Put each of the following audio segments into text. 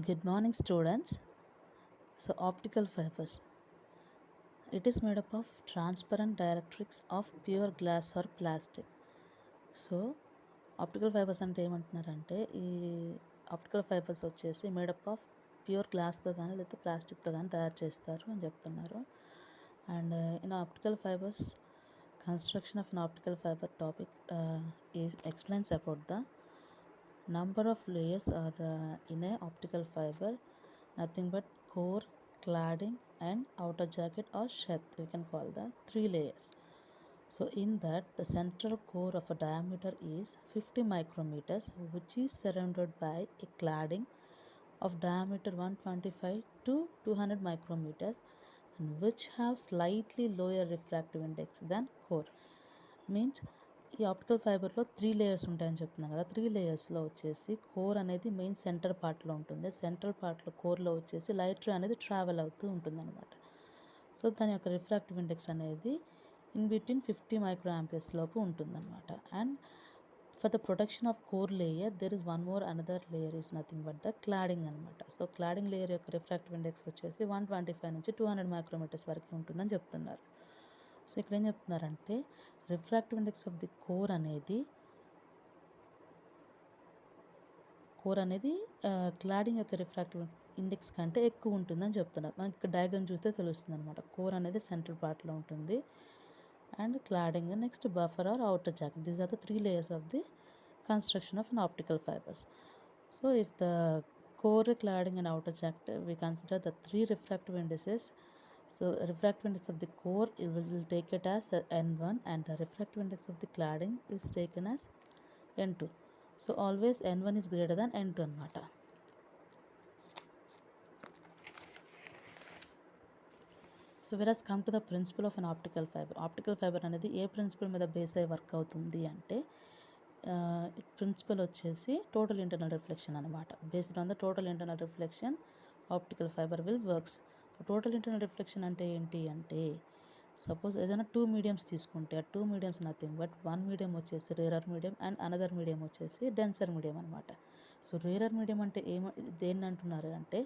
Good morning, students. So, optical fibers. It is made up of transparent dielectrics of pure glass or plastic. So optical fibres అంటే ఏమంటున్నారంటే ఈ optical fibres వచ్చేసి made up of pure గ్లాస్తో కానీ లేకపోతే ప్లాస్టిక్తో కానీ తయారు చేస్తారు అని చెప్తున్నారు. And in optical fibres construction of an optical fiber topic is explains about the number of layers are in a optical fiber, nothing but core, cladding and outer jacket or sheath. We can call the three layers. So in that the central core of a diameter is 50 micrometers, which is surrounded by a cladding of diameter 125 to 200 micrometers and which have slightly lower refractive index than core. Means ఈ optical ఫైబర్లో 3 layers ఉంటాయని చెప్తున్నాను కదా. 3 లేయర్స్లో వచ్చేసి core అనేది main centre పార్ట్లో ఉంటుంది. Central పార్ట్లో కోర్లో వచ్చేసి లైట్ రే అనేది ట్రావెల్ అవుతూ ఉంటుంది అనమాట. సో దాని యొక్క రిఫ్రాక్టివ్ ఇండెక్స్ అనేది ఇన్ బిట్వీన్ 50 మైక్రో ఆంపియర్స్ లోపు ఉంటుందన్నమాట. And for the protection of core layer there is one more another layer is nothing but the cladding అనమాట. సో క్లాడింగ్ లేయర్ యొక్క రిఫ్రాక్టివ్ ఇండెక్స్ వచ్చేసి 125 నుంచి 200 మైక్రోమీటర్స్ వరకు ఉంటుందని చెప్తున్నారు. సో ఇక్కడ ఏం చెప్తున్నారంటే refractive index of the core అనేది క్లాడింగ్ యొక్క రిఫ్రాక్టివ్ ఇండెక్స్ కంటే ఎక్కువ ఉంటుందని చెప్తున్నారు. మనకి ఇక్కడ డయాగ్రామ్ చూస్తే తెలుస్తుంది అనమాట. కోర్ అనేది సెంట్రల్ పార్ట్లో ఉంటుంది and cladding next buffer or outer jacket. These are the 3 layers of the construction of an optical fibers. So if the core, cladding and outer jacket, we consider the 3 refractive indices. So refractive index of the core will take it as N1 and the refractive index of the cladding is taken as N2. So always N1 is greater than N2 అన్నమాట. So వెరస్ come to the principle of an optical fibre. Optical fibre అనేది ఏ principle మీద base అయ్యి work అవుతుంది అంటే principle వచ్చేసి total internal reflection అనమాట. Based on the total internal reflection optical fibre will works. Total internal reflection అంటే ఏంటి అంటే సపోజ్ ఏదైనా 2 మీడియమ్స్ తీసుకుంటే ఆ 2 మీడియమ్స్ నథింగ్ బట్ 1 మీడియం వచ్చేసి rarer medium and another medium వచ్చేసి డెన్సర్ మీడియం అనమాట. సో రేరర్ మీడియం అంటే దేన్ని అంటున్నారు అంటే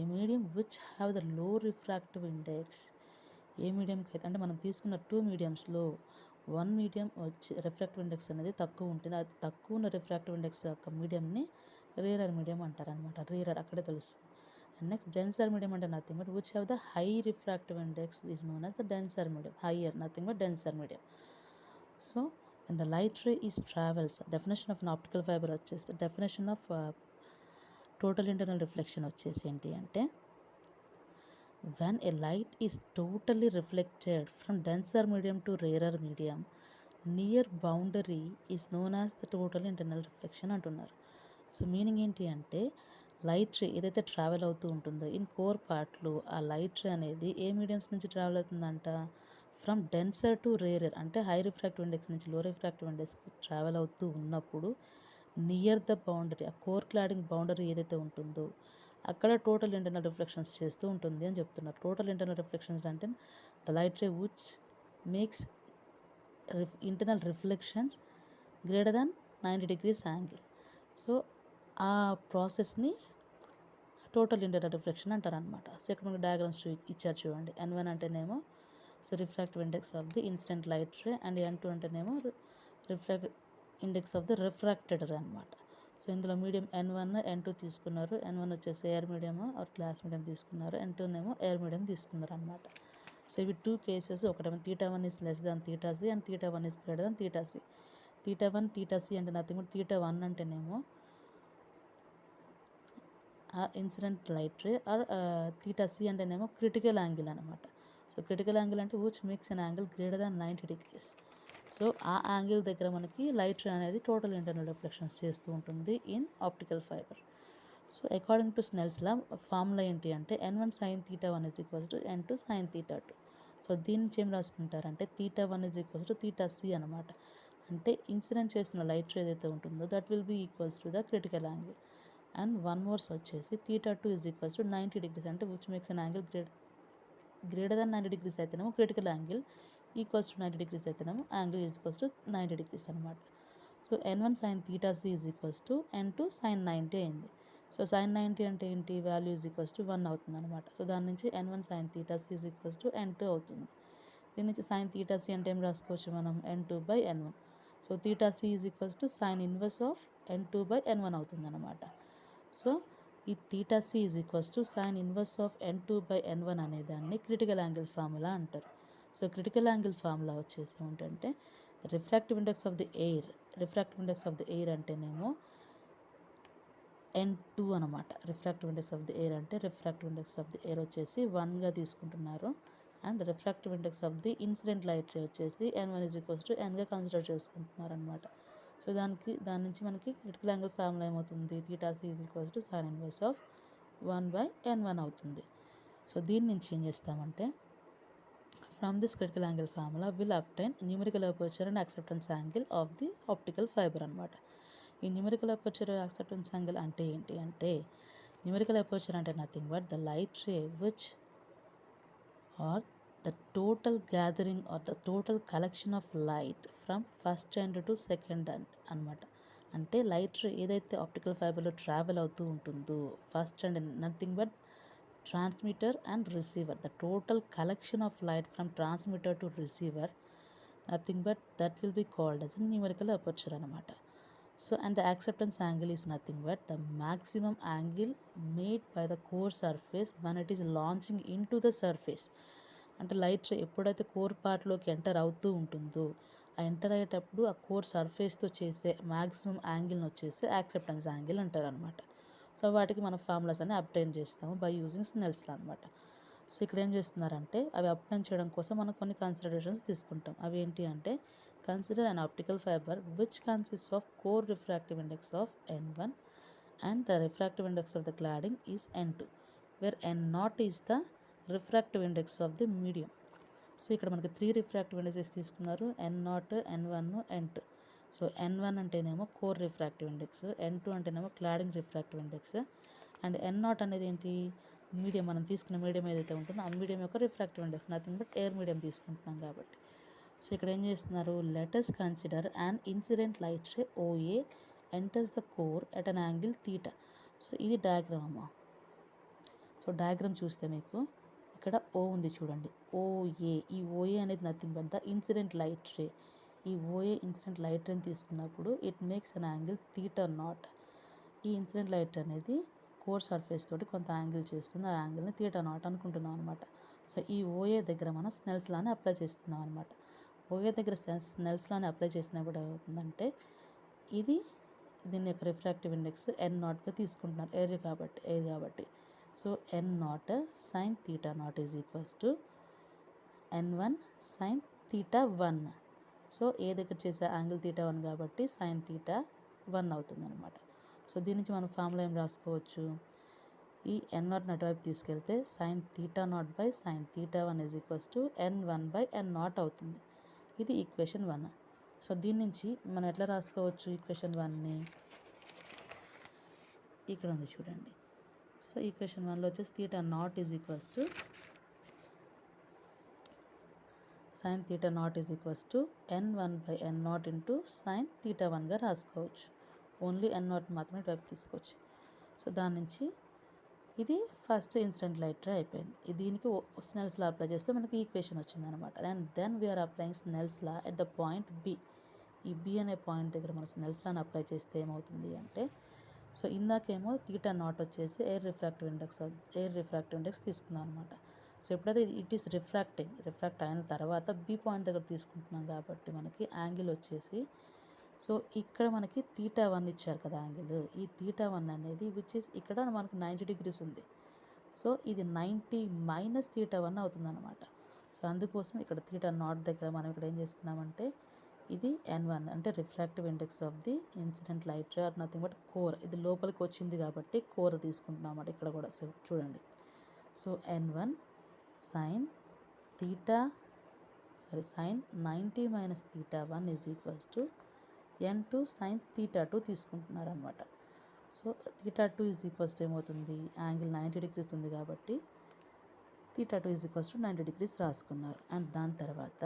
ఏ medium which have the low refractive index. ఏ మీడియంకి అయితే అంటే మనం తీసుకున్న 2 మీడియంస్లో 1 మీడియం వచ్చి రిఫ్రాక్టివ్ ఇండెక్స్ అనేది తక్కువ ఉంటుంది. అది తక్కువ ఉన్న రిఫ్రాక్టివ్ ఇండెక్స్ యొక్క మీడియంని రేరర్ మీడియం అంటారనమాట. రేరర్ అక్కడే తెలుస్తుంది. అండ్ నెక్స్ట్ డెన్సర్ మీడియం అంటే nothing but which have the high refractive index is known as the denser medium. Hire nothing but denser medium. So when the light ray is travels, definition of an optical fiber వచ్చేసి definition of total internal reflection వచ్చేసి ఏంటి అంటే when a light is totally reflected from denser medium to rarer medium, near boundary is known as the total internal reflection అంటున్నారు. So meaning ఏంటి అంటే light ray ఏదైతే travel అవుతూ ఉంటుందో in core పార్ట్లో ఆ లైట్ రే అనేది ఏ మీడియంస్ నుంచి ట్రావెల్ అవుతుందంట ఫ్రమ్ డెన్సర్ టు రేరర్ అంటే హై రిఫ్రాక్టివ్ ఇండెక్స్ నుంచి లో రిఫ్రాక్టివ్ ఇండెక్స్కి ట్రావెల్ అవుతూ ఉన్నప్పుడు నియర్ ద బౌండరీ ఆ కోర్ క్లాడింగ్ బౌండరీ ఏదైతే ఉంటుందో అక్కడ టోటల్ ఇంటర్నల్ రిఫ్లెక్షన్స్ చేస్తూ ఉంటుంది అని చెప్తున్నారు. టోటల్ ఇంటర్నల్ రిఫ్లెక్షన్స్ అంటే the light ray which makes internal reflections greater than 90 degrees angle. So ఆ ప్రాసెస్ని టోటల్ ఇంటర్నల్ రిఫ్లెక్షన్ అంటారు అనమాట. సో ఇక్కడ మనకు డయాగ్రామ్స్ ఇచ్చారు చూడండి. N1 అంటేనేమో so refractive index of the incident light ray and N2 అంటేనేమో refract index of the refracted ray అనమాట. సో ఇందులో మీడియం N1 N2 తీసుకున్నారు. N1 వచ్చేసి air medium are glass medium తీసుకున్నారు. N2 ఏమో ఎయిర్ మీడియం తీసుకున్నారు అనమాట. సో ఇవి 2 కేసెస్. ఒకటేమో θ1 is less than θc and θ1 is greater than θc. θ1 θc అంటే నథింగ్ బట్ θ1 అంటేనేమో incident light ray are θc అంటేనేమో క్రిటికల్ యాంగిల్ అనమాట. సో క్రిటికల్ యాంగిల్ అంటే which makes an angle greater than 90 degrees. So ఆ angle దగ్గర మనకి light ray అనేది total internal reflections చేస్తూ ఉంటుంది in optical fibre. So according to Snell's law formula ఏంటి అంటే N1 sin θ1 is equals to N2 sin θ2. సో దీని నుంచి ఏం రాసుకుంటారంటే θ1 ఈజ్ ఈక్వల్స్ టు θc అనమాట. అంటే ఇన్సిడెంట్ చేసిన లైట్ రే ఏదైతే ఉంటుందో that will be equals to the critical angle. And one more's వచ్చేసి θ2 ఈజ్ ఈక్వల్స్ టు 90 degrees అంటే which makes an angle greater than 90 degrees అయితేనేమో critical angle, equals to 90 degrees అయితేనేమో angle equals to 90 degrees అనమాట. So N1 sin θc is equals to N2 sin 90 అయింది. So sin 90 అంటే ఏంటి, value is equals to 1 అవుతుంది అనమాట. సో దాని నుంచి n1 sin theta c is equals to n2 అవుతుంది. దీని నుంచి sin theta c అంటే ఏం రాసుకోవచ్చు మనం, n2/n1. So theta c is equals to sin inverse of n2/n1 అవుతుంది అనమాట. సో ఈ theta c is equals to sin inverse of n2/n1 అనే దాన్ని క్రిటికల్ యాంగిల్ ఫార్ములా అంటారు. సో క్రిటికల్ యాంగిల్ ఫార్ములా వచ్చేసి ఏమిటంటే refractive index of the air అంటేనేమో n2 అనమాట. Refractive index of the air వచ్చేసి 1గా తీసుకుంటున్నారు. And refractive index of the incident light ray వచ్చేసి n1 ఈజ్ ఈక్వల్స్ టు nగా కన్సిడర్ చేసుకుంటున్నారు అనమాట. సో దాని నుంచి మనకి క్రిటికల్ యాంగిల్ ఫార్ములా ఏమవుతుంది, theta c is equals to sin inverse of 1/n1 అవుతుంది. సో దీని నుంచి ఏం చేస్తామంటే from this critical angle formula will obtain numerical aperture and acceptance angle of the optical fibre అనమాట. ఈ న్యూమరికల్ అపర్చర్ యాక్సెప్టెన్స్ యాంగిల్ అంటే ఏంటి అంటే, న్యూమరికల్ అపర్చర్ అంటే nothing but the light ray which are the total gathering or the total collection of light from first end to second end అనమాట. అంటే light ray ఏదైతే optical ఫైబర్లో travel అవుతూ ఉంటుందో first and nothing but transmitter and receiver, the total collection of light from transmitter to receiver, nothing but that will be called as a numerical aperture అనమాట. So and the acceptance angle is nothing but the maximum angle made by the core surface when it is launching into the surface. అంటే light ray ఎప్పుడైతే core పార్ట్లోకి enter అవుతూ ఉంటుందో ఆ enter అయ్యేటప్పుడు ఆ core సర్ఫేస్తో చేసే maximum యాంగిల్ని వచ్చేసి acceptance angle అంటారు అనమాట. సో వాటికి మన ఫార్ములాస్ అన్ని అప్టైన్ చేస్తాము బై యూజింగ్ స్నెల్స్ లా అనమాట. సో ఇక్కడ ఏం చేస్తున్నారంటే అవి అప్టైన్ చేయడం కోసం మనం కొన్ని కన్సిడరేషన్స్ తీసుకుంటాం. అవి ఏంటి అంటే consider an optical fibre which consist of core refractive index of n1 and the refractive index of the cladding is n2 where n0 is the refractive index of the medium. So ఇక్కడ మనకి 3 refractive indexes తీసుకున్నారు, n0, n1, n2. So n1 అంటేనేమో core refractive index, n2 అంటేనేమో cladding refractive index, and n0 అనేది ఏంటి, medium, మనం తీసుకున్న medium ఏదైతే ఉంటుందో ఆ మీడియం యొక్క refractive index, nothing but air medium తీసుకుంటున్నాం కాబట్టి. సో ఇక్కడ ఏం చేస్తున్నారు, let us consider an incident light ray OA enters the core at an angle theta. So ఇది డయాగ్రామ్ అమ్మా. సో డయాగ్రామ్ చూస్తే మీకు ఇక్కడ O ఉంది చూడండి, OA. ఈ OA అనేది nothing but the incident light రే. ఈ OA ఇన్సిడెంట్ లైట్ రేని తీసుకున్నప్పుడు ఇట్ మేక్స్ అన్ యాంగిల్ θ0. ఈ ఇన్సిడెంట్ లైట్ అనేది కోర్ సర్ఫేస్ తోటి కొంత యాంగిల్ చేస్తుంది, ఆ యాంగిల్ని θ0 అనుకుంటున్నాం అనమాట. సో ఈ OA దగ్గర మనం స్నెల్స్ లాని అప్లై చేస్తున్నాం అనమాట. OA దగ్గర స్నెల్స్ లాని అప్లై చేసినప్పుడు ఏమవుతుందంటే దీని యొక్క రిఫ్రాక్టివ్ ఇండెక్స్ n0గా తీసుకుంటున్నారు, ఎయిర్ కాబట్టి. So n0 sin θ0 is equals to n1 sin θ1. So A దగ్గర చేసే యాంగిల్ θ1 కాబట్టి sin θ1 అవుతుంది అనమాట. సో దీని నుంచి మనం ఫార్ములా ఏం రాసుకోవచ్చు, ఈ n0 అటువైపు తీసుకెళ్తే sin θ0 sin θ1 is equals to n1/n0 అవుతుంది. ఇది ఈక్వేషన్ 1. సో దీని నుంచి మనం ఎట్లా రాసుకోవచ్చు ఈక్వేషన్ 1ని, ఇక్కడ ఉంది చూడండి. సో ఈక్వేషన్ 1లో వచ్చేసి θ0 is equals to sin θ0 is equals to n1/n0 into sin θ1గా రాసుకోవచ్చు. ఓన్లీ n0 మాత్రమే ఇటువైపు తీసుకోవచ్చు. సో దాని నుంచి ఇది ఫస్ట్ ఇన్సిడెంట్ లైట్ రే అయిపోయింది. దీనికి స్నెల్స్ లా అప్లై చేస్తే మనకి ఈక్వేషన్ వచ్చింది అనమాట. And then we are applying Snell's law at the point B. ఈ B అనే పాయింట్ దగ్గర మనం స్నెల్స్ లాని అప్లై చేస్తే ఏమవుతుంది అంటే, సో ఇందాకేమో θ0 వచ్చేసి ఎయిర్ రిఫ్రాక్టివ్ ఇండెక్స్ తీసుకుందాం అనమాట. సో ఎప్పుడైతే ఇట్ ఈస్ రిఫ్రాక్ట్ అయిన తర్వాత B పాయింట్ దగ్గర తీసుకుంటున్నాం కాబట్టి మనకి యాంగిల్ వచ్చేసి, సో ఇక్కడ మనకి θ1 ఇచ్చారు కదా యాంగిల్, ఈ θ1 అనేది విచ్ ఇస్ ఇక్కడ మనకు 90 degrees ఉంది. సో ఇది 90 మైనస్ θ1 అవుతుంది అనమాట. సో అందుకోసం ఇక్కడ θ0 దగ్గర మనం ఇక్కడ ఏం చేస్తున్నామంటే ఇది n1 అంటే refractive index of the incident light ray are nothing but core, ఇది లోపలికి వచ్చింది కాబట్టి కోర్ తీసుకుంటున్నాం అన్నమాట ఇక్కడ కూడా. సో చూడండి, so n1 sin 90 minus θ1 is equals to n2 sin θ2 తీసుకుంటున్నారు అనమాట. సో θ2 ఈజ్ ఈక్వల్స్ టు ఏమవుతుంది, యాంగిల్ 90 degrees ఉంది కాబట్టి θ2 ఈజ్ ఈక్వల్స్ టు 90 degrees రాసుకున్నారు. అండ్ దాని తర్వాత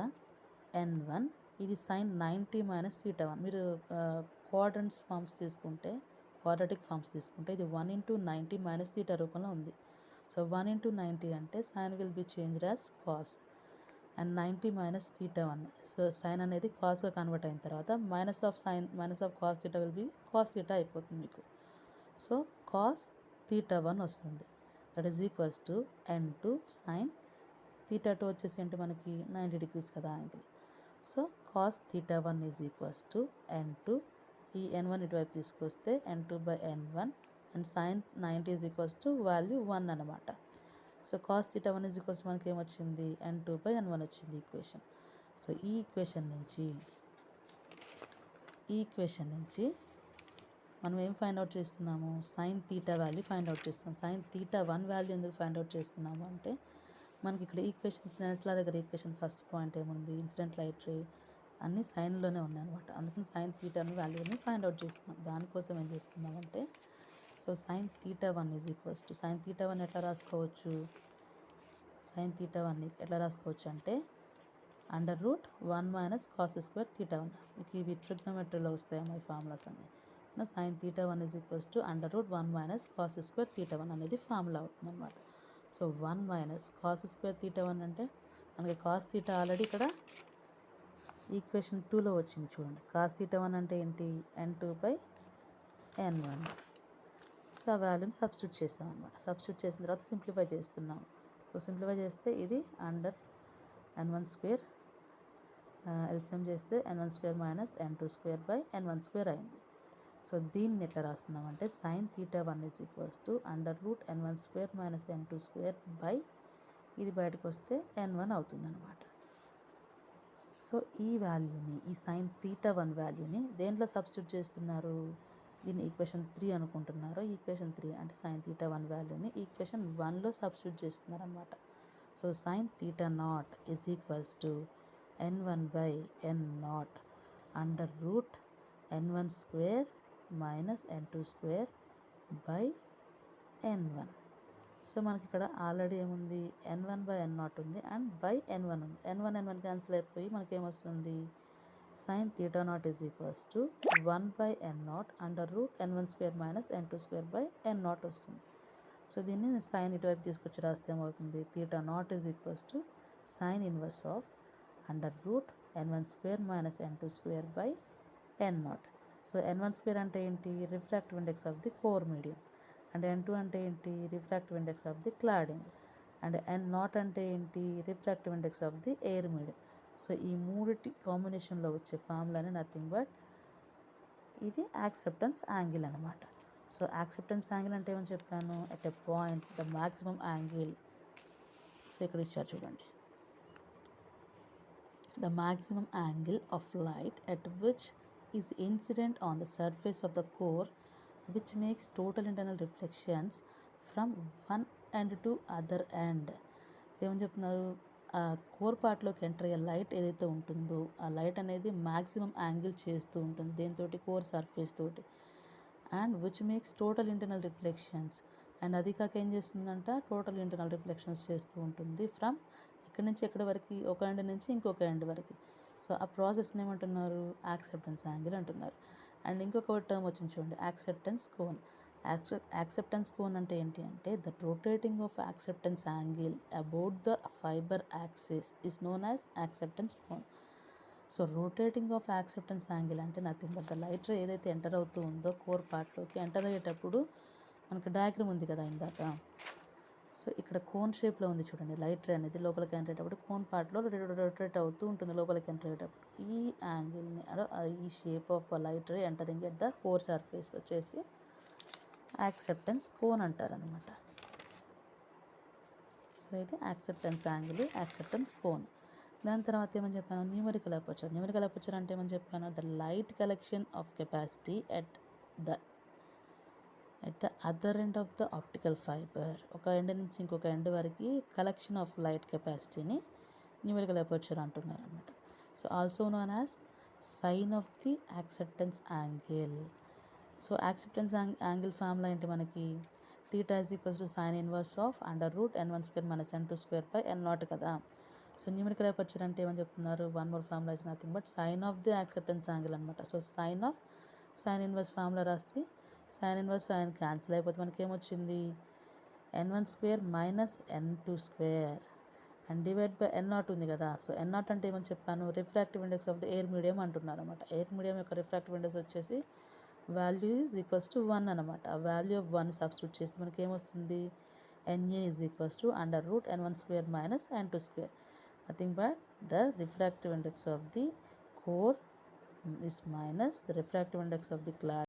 n1 ఇది sin 90 మైనస్ θ1. మీరు క్వాడ్రంట్స్ ఫార్మ్స్ తీసుకుంటే క్వాడ్రాటిక్ ఫార్మ్స్ తీసుకుంటే ఇది 1/90 మైనస్ తీటా రూపంలో ఉంది. సో 1/90 అంటే sine will be changed as cos and 90 minus theta 1. So sine అనేది కాస్గా కన్వర్ట్ అయిన తర్వాత minus of cos theta will be cos theta అయిపోతుంది మీకు. సో కాస్ తీటా 1 వస్తుంది. That is equals to n2 sine theta 2 వచ్చేసి అంటే మనకి 90 degrees కదా angle. So cos theta 1 is equals to n2, ఈ n1 ఇటువైపు తీసుకొస్తే n2/n1 and sine 90 is equals to value 1 అనమాట. So cos theta 1 is equals మనకి ఏమొచ్చింది, n2/n1 వచ్చింది ఈక్వేషన్. సో ఈ ఈక్వేషన్ నుంచి మనం ఏం ఫైండ్ అవుట్ చేస్తున్నాము, sine theta value find out చేస్తున్నాం. సైన్ తీటా 1 వాల్యూ ఎందుకు ఫైండ్ అవుట్ చేస్తున్నాము అంటే మనకి ఇక్కడ ఈక్వేషన్స్ నెల్స్లా దగ్గర ఈక్వేషన్ ఫస్ట్ పాయింట్ ఏముంది, ఇన్సిడెంట్ లైట్ రే అన్నీ సైన్లోనే ఉన్నాయన్నమాట. అందుకని సైన్ తీటా వాల్యూని ఫైండ్ అవుట్ చేస్తున్నాం. దానికోసం ఏం చేస్తున్నామంటే so sign theta 1 is equals to sign theta 1 ఎట్లా రాసుకోవచ్చు, సైన్ తీటా 1 ఎట్లా రాసుకోవచ్చు అంటే √1 - cos స్క్వేర్ తీటా 1. మీకు ఇవి ట్రిగ్నోమెట్రీలో వస్తాయమ్మా ఈ ఫార్ములాస్ అన్నీ. Sign theta 1 is equals to √1 - cos square theta 1 అనేది ఫార్ములా అవుతుంది అనమాట. సో 1 - cos స్క్వేర్ తీటా 1 అంటే మనకి కాస్ తీటా ఆల్రెడీ ఇక్కడ ఈక్వేషన్ 2లో వచ్చింది చూడండి. కాస్ తీటా 1 అంటే ఏంటి, n2/n1. సో ఆ వాల్యూని సబ్స్టిట్యూట్ చేస్తాం అనమాట. సబ్స్టిట్యూట్ చేసిన తర్వాత సింప్లిఫై చేస్తున్నాం. సో సింప్లిఫై చేస్తే ఇది n1² ఎల్సిఎం చేస్తే n1² - n2² అయింది. సో దీన్ని ఎట్లా రాస్తున్నామంటే sine theta 1 is equals to √n1² - n2² ఇది బయటకు వస్తే n1 అవుతుంది అనమాట. సో ఈ వాల్యూని, ఈ సైన్ తీటా 1 వాల్యూని దేంట్లో సబ్స్టిట్యూట్ చేస్తున్నారు, దీన్ని ఈక్వేషన్ 3 అనుకుంటున్నారు. ఈక్వేషన్ 3 అంటే సైన్ తీటా 1 వాల్యూని ఈక్వేషన్ 1లో సబ్స్టిట్యూట్ చేస్తున్నారు అనమాట. So sine theta 0 is equals to n1/n0 √n1² - n2/n1. So మనకి ఇక్కడ ఆల్రెడీ ఏముంది, n1/n0 ఉంది అండ్ n1 ఉంది. n1 క్యాన్సిల్ అయిపోయి మనకి ఏమొస్తుంది, sine theta 0 is equals to 1/n0 √n1² - n2/n0 వస్తుంది. సో దీన్ని సైన్ ఇటువైపు తీసుకొచ్చి రాస్తే ఏమవుతుంది, theta 0 is equals to sine inverse of √n1² - n2/n0. So n1² అంటే ఏంటి, refractive index of the core medium. And n2 అంటే ఏంటి, refractive index of the cladding. And n0 అంటే ఏంటి, refractive index of the air medium. So ఈ మూడిటి కాంబినేషన్లో వచ్చే ఫార్ములానే నథింగ్ బట్ ఇది యాక్సెప్టెన్స్ యాంగిల్ అనమాట. సో యాక్సెప్టెన్స్ యాంగిల్ అంటే ఏమని చెప్పాను, at a point the maximum angle. So ఇక్కడ ఇచ్చారు చూడండి, the maximum angle of light at which is incident on the surface of the core which makes total internal reflections from one end to other end. ఏమని చెప్తున్నారు, ఆ core పార్ట్లోకి enter అయ్యే light ఏదైతే ఉంటుందో ఆ లైట్ అనేది మ్యాక్సిమం యాంగిల్ చేస్తూ ఉంటుంది దేనితోటి, కోర్ సర్ఫేస్ తోటి. And which makes total internal reflections, and అది కాక ఏం చేస్తుందంట, టోటల్ ఇంటర్నల్ రిఫ్లెక్షన్స్ చేస్తూ ఉంటుంది ఫ్రమ్ ఎక్కడి నుంచి ఎక్కడి వరకు, ఒక ఎండ్ నుంచి ఇంకొక ఎండ్ వరకు. సో ఆ ప్రాసెస్ని ఏమంటున్నారు, యాక్సెప్టెన్స్ యాంగిల్ అంటున్నారు. అండ్ ఇంకొక టర్మ్ వచ్చింది చూడండి, యాక్సెప్టెన్స్ కోన్. యాక్సెప్టెన్స్ కోన్ అంటే ఏంటి అంటే the rotating of acceptance angle about the fibre axis is known as acceptance cone. So rotating of acceptance angle అంటే nothing but the light ray ఏదైతే enter అవుతూ ఉందో కోర్ పార్ట్లోకి ఎంటర్ అయ్యేటప్పుడు మనకు diagram ఉంది కదా ఇందాక. సో ఇక్కడ కోన్ షేప్లో ఉంది చూడండి, లైట్ రే అనేది లోపలికి ఎంటర్ అయ్యేటప్పుడు కోన్ పార్ట్లో రొటేట్ అవుతూ ఉంటుంది లోపలికి ఎంటర్ అయ్యేటప్పుడు. ఈ యాంగిల్ని ఈ shape of light ray entering at the core surface వచ్చేసి యాక్సెప్టెన్స్ కోన్ అంటారనమాట. సో ఇది యాక్సెప్టెన్స్ యాంగిల్, యాక్సెప్టెన్స్ కోన్. దాని తర్వాత ఏమని చెప్పాను, న్యూమరికల్ అపర్చర్. న్యూమరికల్ అపర్చర్ అంటే ఏమని చెప్పాను, the light collection of capacity at the other end of the optical fibre. ఒక ఎండ్ నుంచి ఇంకొక ఎండ్ వరకు కలెక్షన్ ఆఫ్ లైట్ కెపాసిటీని న్యూమరికల్ అపర్చర్ అంటున్నారు అనమాట. So also known as sine of the acceptance angle. So acceptance angle formula ఏంటి మనకి, theta is equals to sine inverse of √n1² - n2/n0 కదా. సో న్యూమరికల్ అపర్చర్ అంటే ఏమని చెప్తున్నారు, one more formula is nothing but sine of the acceptance angle అనమాట. So sine inverse formula రాస్తే sine inverse sine cancel అయిపోతే మనకి ఏమొచ్చింది, n1 square minus n2 square and divide by n0 ఉంది కదా. సో n0 అంటే ఏమని చెప్పాను, refractive index of the air medium అంటున్నారు అనమాట. ఎయిర్ మీడియం యొక్క రిఫ్రాక్టివ్ ఇండెక్స్ వచ్చేసి వాల్యూ ఈజ్ ఈక్వల్స్ టు 1 అనమాట. ఆ వాల్యూ ఆఫ్ 1 సబ్స్టిట్యూట్ చేస్తే మనకి ఏమొస్తుంది, NA is equals to under root n1 square minus n2 square. Nothing but the refractive index of the core is minus the refractive index of the glass